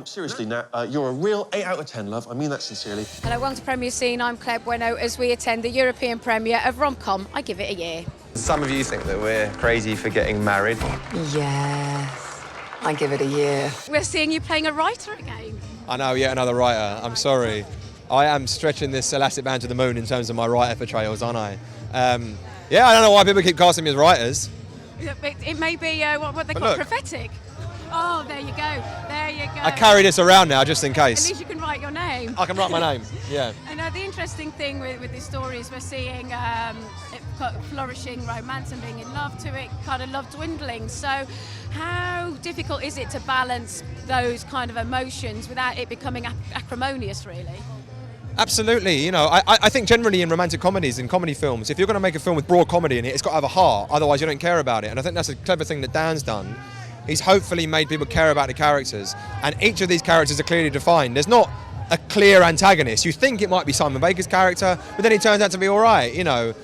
Seriously, Nat, you're a real 8 out of 10, love. I mean that sincerely. Hello, welcome to Premier Scene. I'm Claire Bueno. As we attend the European premiere of Rom-Com, I give it a year. Some of you think that we're crazy for getting married. Yes, I give it a year. We're seeing you playing a writer again. I know, yet another writer. I'm sorry. I am stretching this elastic band to the moon in terms of my writer portrayals, aren't I? Yeah, I don't know why people keep casting me as writers. It may be what they call prophetic. Oh, there you go. There you go. I carry this around now just in case. At least you can write your name. I can write my name, yeah. And the interesting thing with this story is we're seeing flourishing romance and being in love to it, kind of love dwindling. So how difficult is it to balance those kind of emotions without it becoming acrimonious, really? Absolutely, you know, I think generally in romantic comedies, in comedy films, if you're going to make a film with broad comedy in it, it's got to have a heart, otherwise you don't care about it. And I think that's a clever thing that Dan's done. He's hopefully made people care about the characters, and each of these characters are clearly defined. There's not a clear antagonist. You think it might be Simon Baker's character, but then he turns out to be all right, you know.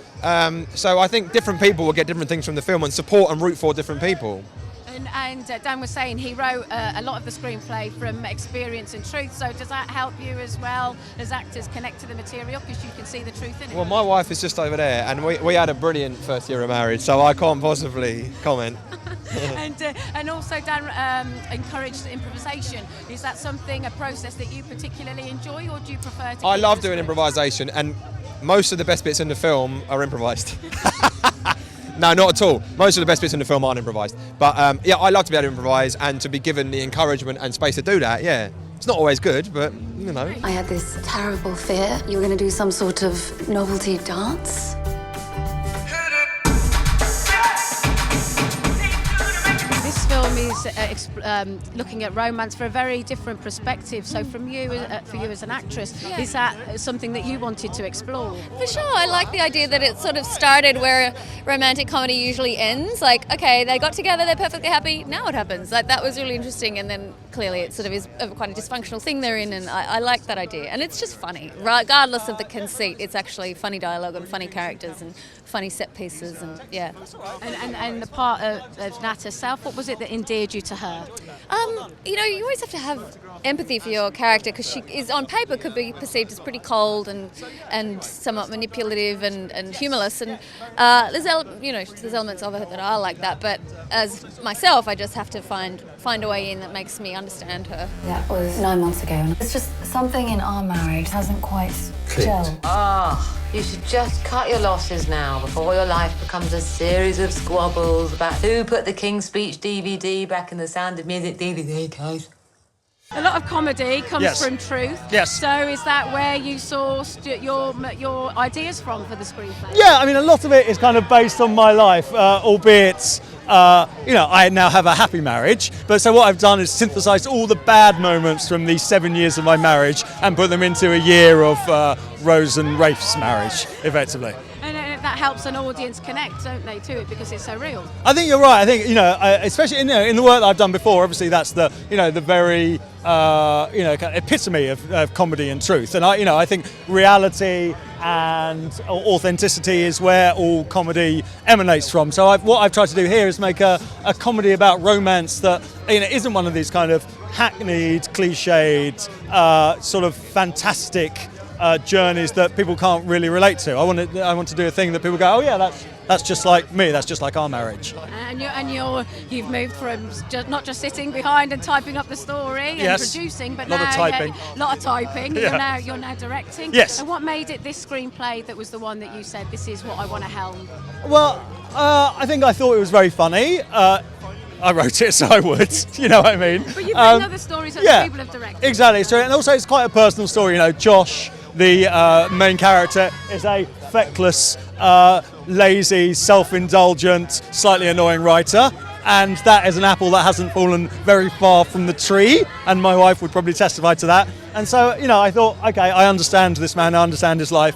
So I think different people will get different things from the film and support and root for different people. And Dan was saying he wrote a lot of the screenplay from experience and truth, so does that help you as well as actors connect to the material because you can see the truth in it? Well, my wife is just over there, and we had a brilliant first year of marriage, so I can't possibly comment. And also Dan encouraged improvisation. Is that a process that you particularly enjoy, or do you prefer to? I love doing improvisation, and most of the best bits in the film are improvised. No, not at all. Most of the best bits in the film aren't improvised. But yeah, I love to be able to improvise and to be given the encouragement and space to do that, yeah. It's not always good, but, you know. I had this terrible fear you were going to do some sort of novelty dance. This film is looking at romance for a very different perspective. So for you as an actress, is that something that you wanted to explore? For sure. I like the idea that it sort of started where romantic comedy usually ends. Like, okay, they got together, they're perfectly happy, now what happens? Like, that was really interesting, and then clearly it sort of is quite a dysfunctional thing they're in, and I like that idea. And it's just funny. Regardless of the conceit, it's actually funny dialogue and funny characters and funny set pieces, and yeah. And the part of Nat herself, what was it that endeared you to her? You know, you always have to have empathy for your character, because she is, on paper, could be perceived as pretty cold and somewhat manipulative and humorless, and there's elements of her that are like that, but as myself, I just have to find a way in that makes me understand her. That was 9 months ago. It's just something in our marriage hasn't quite gelled. You should just cut your losses now before your life becomes a series of squabbles about who put the King's Speech DVD back in the Sound of Music DVD case. A lot of comedy comes from truth. Yes. So is that where you sourced your ideas from for the screenplay? Yeah, I mean, a lot of it is kind of based on my life, albeit, I now have a happy marriage. But so what I've done is synthesised all the bad moments from these 7 years of my marriage and put them into a year of Rose and Rafe's marriage, effectively. And that helps an audience connect, don't they, to it, because it's so real. I think you're right. I think, especially in the work that I've done before, obviously that's the very epitome of comedy and truth. And I think reality and authenticity is where all comedy emanates from. So what I've tried to do here is make a comedy about romance that isn't one of these kind of hackneyed, cliched, sort of fantastic journeys that people can't really relate to. I want to do a thing that people go, oh yeah, that's just like me. That's just like our marriage. And you've moved from not just sitting behind and typing up the story and producing, but lot of typing. Yeah. You're now directing. Yes. And what made it this screenplay that was the one that you said, this is what I want to helm? Well, I think I thought it was very funny. I wrote it, so I would. You know what I mean? But you've written other stories that people have directed. Exactly. So, and also it's quite a personal story. Josh, the main character, is a feckless, lazy, self-indulgent, slightly annoying writer, and that is an apple that hasn't fallen very far from the tree, and my wife would probably testify to that. And so, I thought, okay, I understand this man, I understand his life.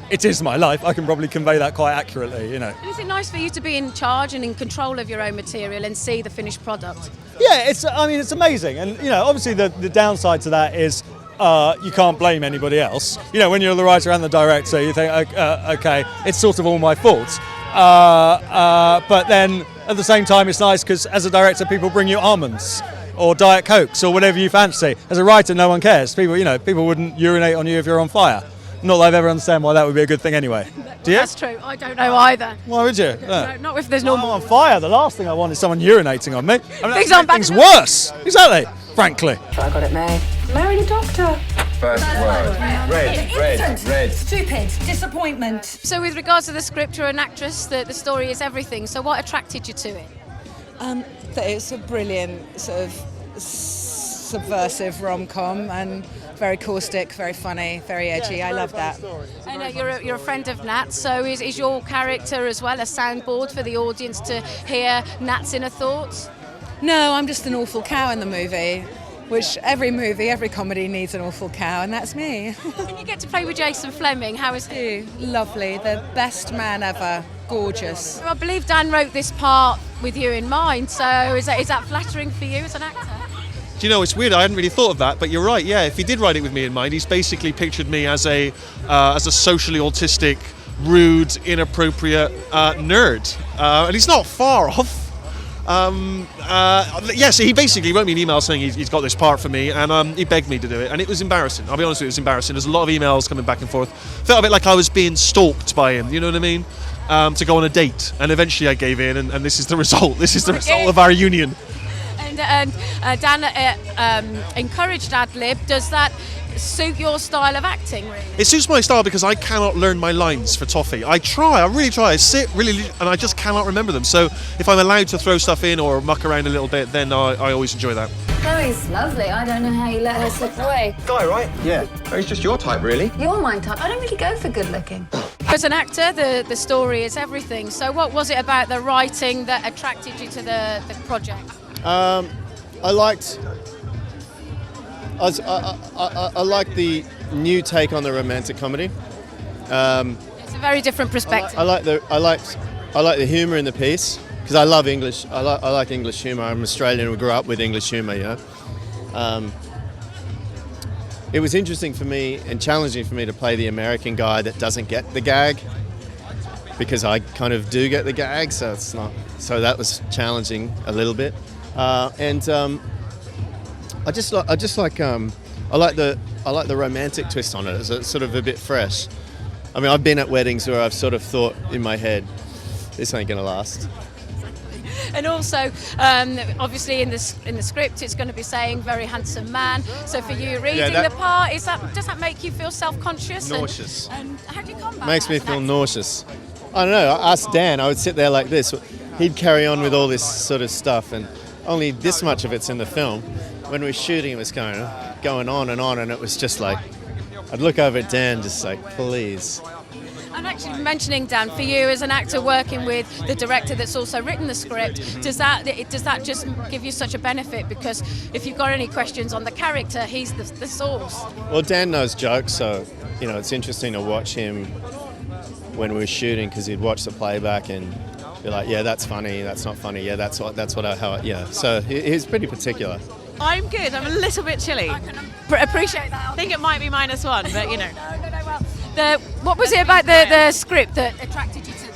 It is my life. I can probably convey that quite accurately, And is it nice for you to be in charge and in control of your own material and see the finished product? Yeah, it's amazing, and obviously the downside to that is you can't blame anybody else. When you're the writer and the director, you think, okay, it's sort of all my fault. But then at the same time, it's nice because as a director, people bring you almonds. or Diet Cokes or whatever you fancy. As a writer, no one cares. People wouldn't urinate on you if you're on fire. Not that I've ever understand why that would be a good thing anyway. Do you? That's true. I don't know either. Why would you? No, not if there's I'm normal. on fire. The last thing I want is someone urinating on me. I mean, Things aren't bad things enough. worse. Exactly. Frankly. I got it made. Married a doctor. First word. Red. Stupid. Disappointment. So with regards to the script, you're an actress, the story is everything. So what attracted you to it? That it's a brilliant sort of subversive rom-com and very caustic, very funny, very edgy. I love that. I know you're a friend of Nat's, so is your character as well a soundboard for the audience to hear Nat's inner thoughts? No, I'm just an awful cow in the movie, which every comedy needs an awful cow, and that's me. And you get to play with Jason Fleming. How is he? Lovely, the best man ever, gorgeous. I believe Dan wrote this part with you in mind, so is that flattering for you as an actor? Do you know, it's weird, I hadn't really thought of that, but you're right, yeah, if he did write it with me in mind, he's basically pictured me as a socially autistic, rude, inappropriate nerd. And he's not far off. Yes, he basically wrote me an email saying he's got this part for me, and he begged me to do it, and it was embarrassing. I'll be honest with you, it was embarrassing. There's a lot of emails coming back and forth. Felt a bit like I was being stalked by him, you know what I mean? To go on a date, and eventually I gave in, and this is the result. This is the result of our union. And Dan encouraged ad-lib. Does that suit your style of acting, really? It suits my style because I cannot learn my lines for Toffee. I really try. I sit really, and I just cannot remember them. So if I'm allowed to throw stuff in or muck around a little bit, then I always enjoy that. Chloe's lovely. I don't know how you let her slip away. Guy, right? Yeah. He's just your type, really. You're my type. I don't really go for good looking. As an actor, the story is everything. So what was it about the writing that attracted you to the project? I liked the new take on the romantic comedy. It's a very different perspective. I like the humour in the piece because I love English. I like English humour. I'm Australian. We grew up with English humour. You know. It was interesting for me and challenging for me to play the American guy that doesn't get the gag, because I kind of do get the gag. So it's not. So that was challenging a little bit. I like the romantic twist on it. It's sort of a bit fresh. I mean, I've been at weddings where I've sort of thought in my head, this ain't gonna last. And also, obviously in the script, it's going to be saying very handsome man. So for you reading the part, does that make you feel self-conscious? Nauseous. And how do you combat Makes that me as an feel actor? nauseous. I don't know. I asked Dan. I would sit there like this. He'd carry on with all this sort of stuff, and only this much of it's in the film. When we were shooting, it was going on, and it was just like, I'd look over at Dan, just like, please. And actually mentioning Dan, for you as an actor working with the director that's also written the script, does that just give you such a benefit? Because if you've got any questions on the character, he's the source. Well, Dan knows jokes, so it's interesting to watch him when we were shooting, because he'd watch the playback and be like, yeah, that's funny, that's not funny, yeah, that's how. So he's pretty particular. I'm good. I'm a little bit chilly. I can appreciate that. I think it might be -1, but you know. Well, what was it about the script that attracted you to the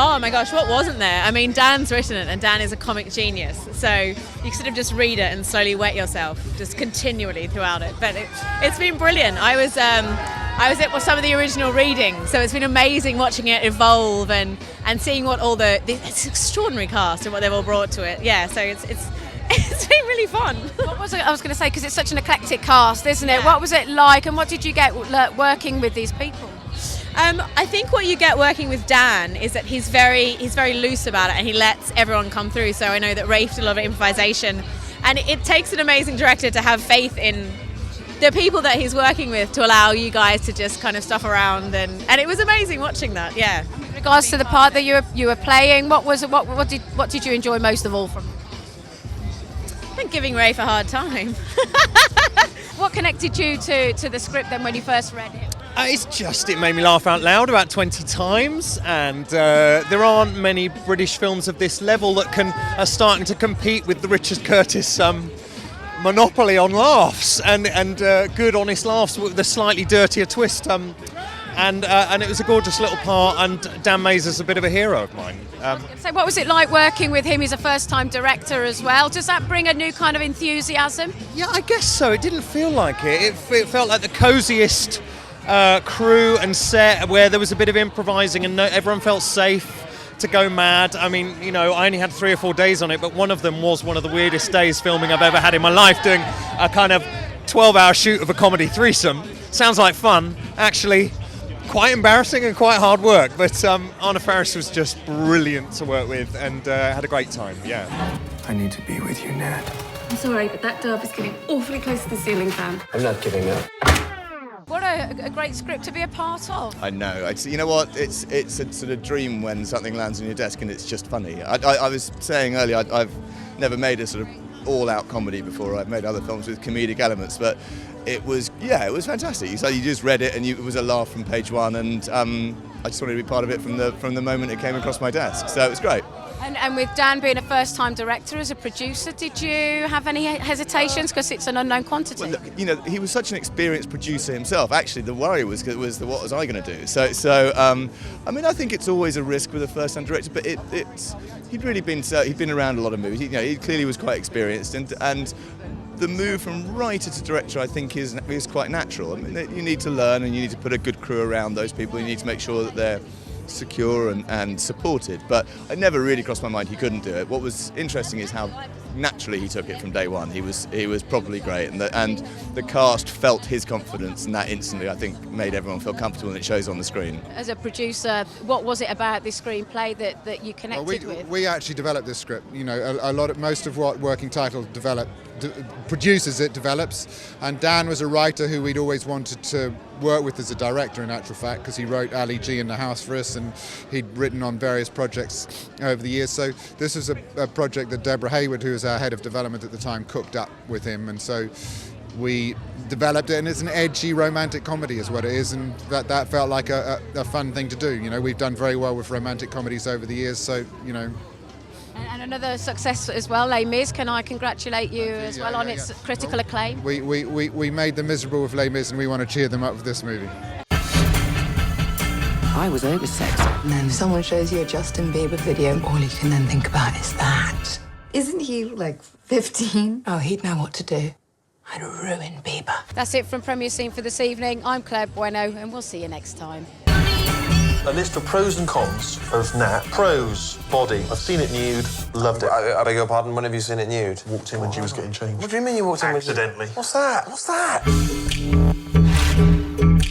Oh my gosh, what wasn't there? I mean, Dan's written it, and Dan is a comic genius. So you sort of just read it and slowly wet yourself, just continually throughout it. But it's been brilliant. I was at some of the original readings, so it's been amazing watching it evolve and seeing what all it's extraordinary cast and what they've all brought to it. Yeah, so it's been really fun. What was it I was going to say, because it's such an eclectic cast, isn't it? What was it like, and what did you get working with these people? I think what you get working with Dan is that he's very loose about it, and he lets everyone come through. So I know that Rafe did a lot of improvisation, and it takes an amazing director to have faith in the people that he's working with to allow you guys to just kind of stuff around, and it was amazing watching that. Yeah. In regards to the part that you were playing, what did you enjoy most of all from it? I think giving Rafe a hard time. What connected you to the script then when you first read it? It made me laugh out loud about 20 times, and there aren't many British films of this level that are starting to compete with the Richard Curtis monopoly on laughs and good honest laughs with a slightly dirtier twist. and it was a gorgeous little part, and Dan Mazer's a bit of a hero of mine. So what was it like working with him? He's a first-time director as well. Does that bring a new kind of enthusiasm? Yeah, I guess so. It didn't feel like it. It felt like the coziest crew and set where there was a bit of improvising and everyone felt safe to go mad. I mean, you know, I only had 3 or 4 days on it, but one of them was one of the weirdest days filming I've ever had in my life, doing a kind of 12-hour shoot of a comedy threesome. Sounds like fun. Actually, quite embarrassing and quite hard work, but Anna Faris was just brilliant to work with, and had a great time, yeah. I need to be with you, Ned. I'm sorry, but that dove is getting awfully close to the ceiling fan. I'm not giving up. What a great script to be a part of. I know. You know what? It's a sort of dream when something lands on your desk and it's just funny. I was saying earlier, I've never made a sort of all-out comedy before. I've made other films with comedic elements, but it was fantastic. So you just read it and it was a laugh from page one, and I just wanted to be part of it from the moment it came across my desk. So it was great. And with Dan being a first-time director as a producer, did you have any hesitations? Because it's an unknown quantity. Well, you know, he was such an experienced producer himself. Actually, the worry was what was I going to do? So I mean, I think it's always a risk with a first-time director, but he'd been around a lot of movies. He clearly was quite experienced, and the move from writer to director, I think, is quite natural. I mean, you need to learn, and you need to put a good crew around those people. You need to make sure that they're secure and supported, but it never really crossed my mind he couldn't do it. What was interesting is how naturally he took it from day one. He was probably great, and the cast felt his confidence, and that instantly, I think, made everyone feel comfortable, and it shows on the screen. As a producer, what was it about this screenplay that you connected with? We actually developed this script. You know, most of what Working Title produces it develops, and Dan was a writer who we'd always wanted to work with as a director, in actual fact, because he wrote Ali G in the House for us, and he'd written on various projects over the years. So this was a project that Deborah Hayward, who was our head of development at the time, cooked up with him, and so we developed it, and it's an edgy romantic comedy is what it is, and that felt like a fun thing to do. You know, we've done very well with romantic comedies over the years, so, you know. And another success as well, Les Mis. Can I congratulate you as well on its critical acclaim? We made them miserable with Les Mis, and we want to cheer them up with this movie. I was oversexed. And then someone shows you a Justin Bieber video, and all you can then think about is that. Isn't he like 15? Oh, he'd know what to do. I'd ruin Bieber. That's it from Premier Scene for this evening. I'm Claire Bueno, and we'll see you next time. A list of pros and cons of Nat. Pros, body. I've seen it nude, loved it. I beg your pardon, when have you seen it nude? Walked in when she was getting changed. What do you mean you walked in when she... Accidentally. What's that? What's that?